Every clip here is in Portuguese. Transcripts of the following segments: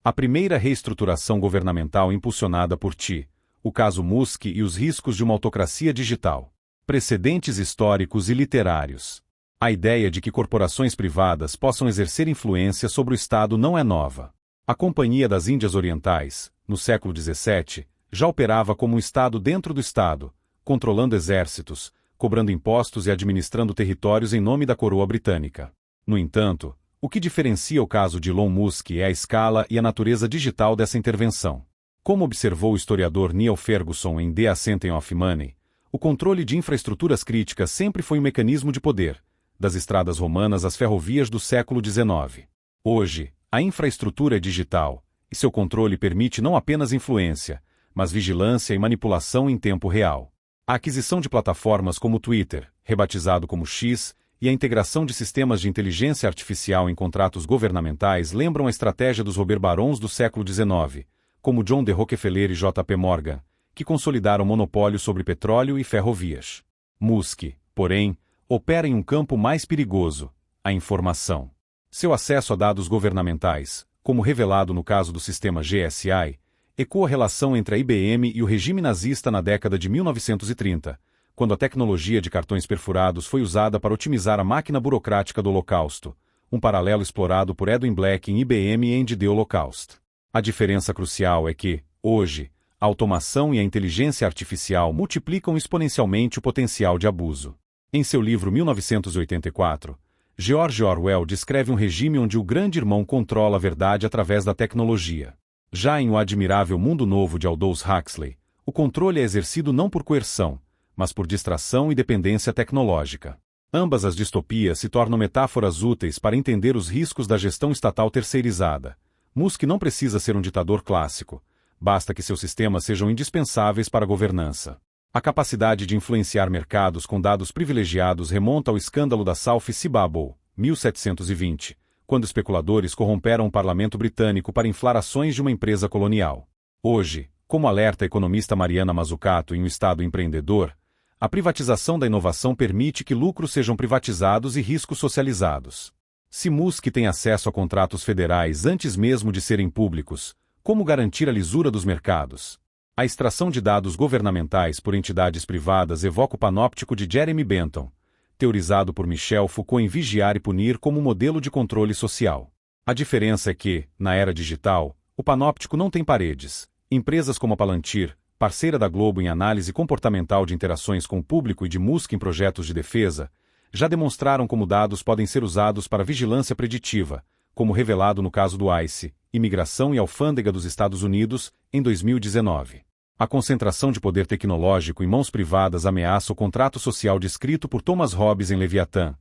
A primeira reestruturação governamental impulsionada por Xi, o caso Musk e os riscos de uma autocracia digital. Precedentes históricos e literários. A ideia de que corporações privadas possam exercer influência sobre o Estado não é nova. A Companhia das Índias Orientais, no século XVII, já operava como um Estado dentro do Estado, controlando exércitos, cobrando impostos e administrando territórios em nome da coroa britânica. No entanto, o que diferencia o caso de Elon Musk é a escala e a natureza digital dessa intervenção. Como observou o historiador Neil Ferguson em The Ascent of Money, o controle de infraestruturas críticas sempre foi um mecanismo de poder, das estradas romanas às ferrovias do século XIX. Hoje, a infraestrutura é digital, e seu controle permite não apenas influência, mas vigilância e manipulação em tempo real. A aquisição de plataformas como o Twitter, rebatizado como X, e a integração de sistemas de inteligência artificial em contratos governamentais lembram a estratégia dos Robert Barons do século XIX, como John D. Rockefeller e J. P. Morgan, que consolidaram monopólio sobre petróleo e ferrovias. Musk, porém, opera em um campo mais perigoso, a informação. Seu acesso a dados governamentais, como revelado no caso do sistema GSI, ecoa a relação entre a IBM e o regime nazista na década de 1930, quando a tecnologia de cartões perfurados foi usada para otimizar a máquina burocrática do Holocausto, um paralelo explorado por Edwin Black em IBM and the Holocaust. A diferença crucial é que, hoje, a automação e a inteligência artificial multiplicam exponencialmente o potencial de abuso. Em seu livro 1984, George Orwell descreve um regime onde o grande irmão controla a verdade através da tecnologia. Já em O Admirável Mundo Novo de Aldous Huxley, o controle é exercido não por coerção, mas por distração e dependência tecnológica. Ambas as distopias se tornam metáforas úteis para entender os riscos da gestão estatal terceirizada. Musk não precisa ser um ditador clássico, basta que seus sistemas sejam indispensáveis para a governança. A capacidade de influenciar mercados com dados privilegiados remonta ao escândalo da South Sea Bubble, 1720, quando especuladores corromperam o parlamento britânico para inflar ações de uma empresa colonial. Hoje, como alerta a economista Mariana Mazzucato em Um Estado Empreendedor, a privatização da inovação permite que lucros sejam privatizados e riscos socializados. Se Musk tem acesso a contratos federais antes mesmo de serem públicos, como garantir a lisura dos mercados? A extração de dados governamentais por entidades privadas evoca o panóptico de Jeremy Bentham, teorizado por Michel Foucault em Vigiar e Punir como modelo de controle social. A diferença é que, na era digital, o panóptico não tem paredes. Empresas como a Palantir, parceira da Globo em análise comportamental de interações com o público e de Musk em projetos de defesa, já demonstraram como dados podem ser usados para vigilância preditiva, como revelado no caso do ICE, Imigração e Alfândega dos Estados Unidos, em 2019. A concentração de poder tecnológico em mãos privadas ameaça o contrato social descrito por Thomas Hobbes em Leviatã,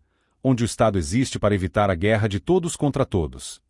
onde o Estado existe para evitar a guerra de todos contra todos.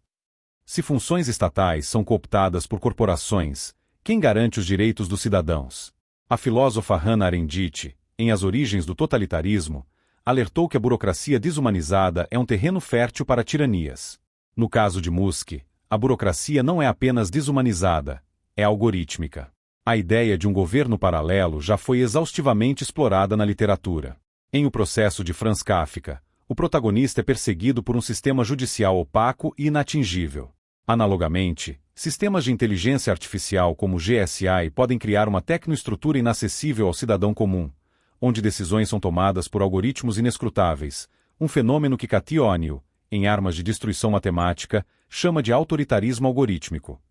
Se funções estatais são cooptadas por corporações, quem garante os direitos dos cidadãos? A filósofa Hannah Arendt, em As Origens do Totalitarismo, alertou que a burocracia desumanizada é um terreno fértil para tiranias. No caso de Musk, a burocracia não é apenas desumanizada, é algorítmica. A ideia de um governo paralelo já foi exaustivamente explorada na literatura. Em O Processo de Franz Kafka, o protagonista é perseguido por um sistema judicial opaco e inatingível. Analogamente, sistemas de inteligência artificial como o GSI podem criar uma tecnoestrutura inacessível ao cidadão comum, onde decisões são tomadas por algoritmos inescrutáveis, um fenômeno que Cathy O'Neil, em Armas de Destruição Matemática, chama de autoritarismo algorítmico.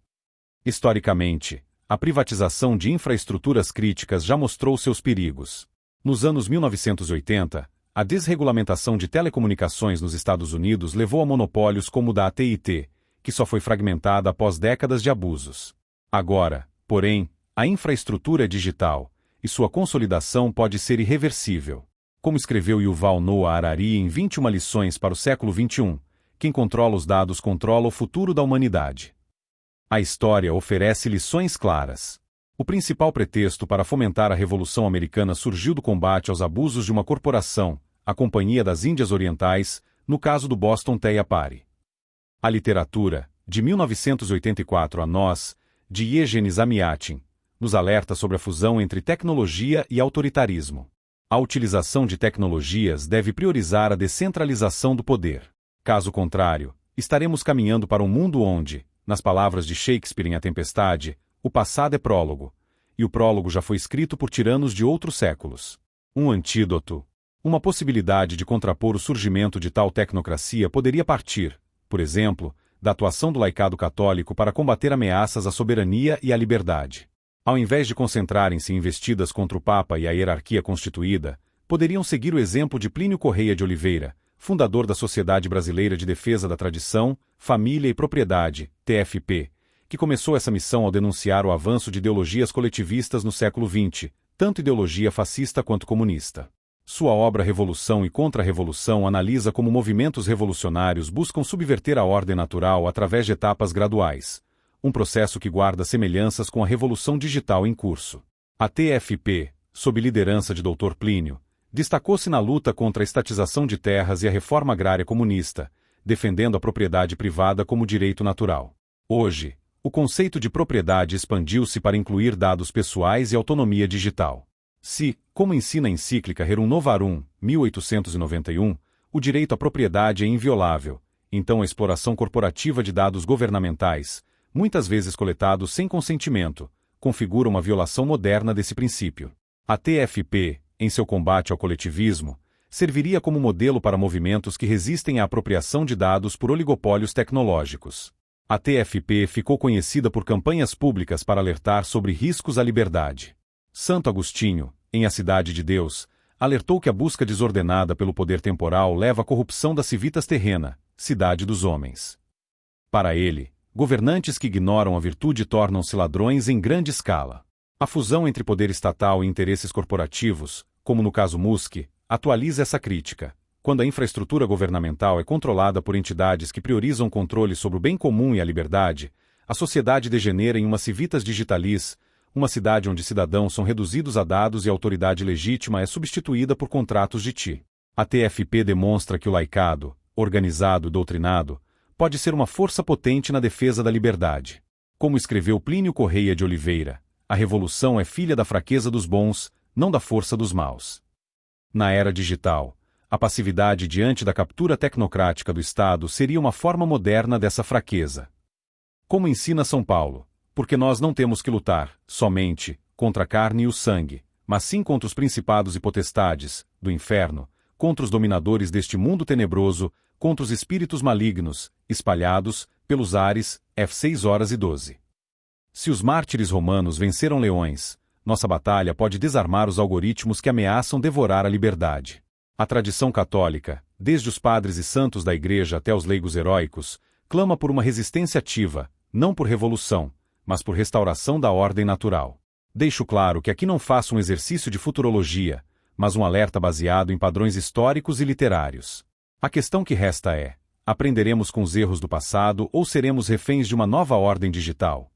Historicamente, a privatização de infraestruturas críticas já mostrou seus perigos. Nos anos 1980, a desregulamentação de telecomunicações nos Estados Unidos levou a monopólios como o da AT&T, que só foi fragmentada após décadas de abusos. Agora, porém, a infraestrutura é digital, e sua consolidação pode ser irreversível. Como escreveu Yuval Noah Harari em 21 lições para o século XXI, quem controla os dados controla o futuro da humanidade. A história oferece lições claras. O principal pretexto para fomentar a Revolução Americana surgiu do combate aos abusos de uma corporação, a Companhia das Índias Orientais, no caso do Boston Tea Party. A literatura, de 1984 a Nós, de Yegenis Amiatin, nos alerta sobre a fusão entre tecnologia e autoritarismo. A utilização de tecnologias deve priorizar a descentralização do poder. Caso contrário, estaremos caminhando para um mundo onde, Nas palavras de Shakespeare em A Tempestade, o passado é prólogo, e o prólogo já foi escrito por tiranos de outros séculos. Um antídoto, uma possibilidade de contrapor o surgimento de tal tecnocracia poderia partir, por exemplo, da atuação do laicado católico para combater ameaças à soberania e à liberdade. Ao invés de concentrarem-se em investidas contra o Papa e a hierarquia constituída, poderiam seguir o exemplo de Plínio Correia de Oliveira, fundador da Sociedade Brasileira de Defesa da Tradição, Família e Propriedade, TFP, que começou essa missão ao denunciar o avanço de ideologias coletivistas no século XX, tanto ideologia fascista quanto comunista. Sua obra Revolução e Contra-Revolução analisa como movimentos revolucionários buscam subverter a ordem natural através de etapas graduais, um processo que guarda semelhanças com a revolução digital em curso. A TFP, sob liderança de Dr. Plínio, destacou-se na luta contra a estatização de terras e a reforma agrária comunista, defendendo a propriedade privada como direito natural. Hoje, o conceito de propriedade expandiu-se para incluir dados pessoais e autonomia digital. Se, como ensina a encíclica Rerum Novarum, 1891, o direito à propriedade é inviolável, então a exploração corporativa de dados governamentais, muitas vezes coletados sem consentimento, configura uma violação moderna desse princípio. A TFP, em seu combate ao coletivismo, serviria como modelo para movimentos que resistem à apropriação de dados por oligopólios tecnológicos. A TFP ficou conhecida por campanhas públicas para alertar sobre riscos à liberdade. Santo Agostinho, em A Cidade de Deus, alertou que a busca desordenada pelo poder temporal leva à corrupção da civitas terrena, cidade dos homens. Para ele, governantes que ignoram a virtude tornam-se ladrões em grande escala. A fusão entre poder estatal e interesses corporativos, como no caso Musk, atualiza essa crítica. Quando a infraestrutura governamental é controlada por entidades que priorizam o controle sobre o bem comum e a liberdade, a sociedade degenera em uma civitas digitalis, uma cidade onde cidadãos são reduzidos a dados e a autoridade legítima é substituída por contratos de ti. A TFP demonstra que o laicado, organizado e doutrinado, pode ser uma força potente na defesa da liberdade. Como escreveu Plínio Correia de Oliveira, a revolução é filha da fraqueza dos bons, não da força dos maus. Na era digital, a passividade diante da captura tecnocrática do Estado seria uma forma moderna dessa fraqueza. Como ensina São Paulo, porque nós não temos que lutar, somente, contra a carne e o sangue, mas sim contra os principados e potestades, do inferno, contra os dominadores deste mundo tenebroso, contra os espíritos malignos, espalhados, pelos ares, F6:12. Se os mártires romanos venceram leões, nossa batalha pode desarmar os algoritmos que ameaçam devorar a liberdade. A tradição católica, desde os padres e santos da Igreja até os leigos heróicos, clama por uma resistência ativa, não por revolução, mas por restauração da ordem natural. Deixo claro que aqui não faço um exercício de futurologia, mas um alerta baseado em padrões históricos e literários. A questão que resta é: aprenderemos com os erros do passado ou seremos reféns de uma nova ordem digital?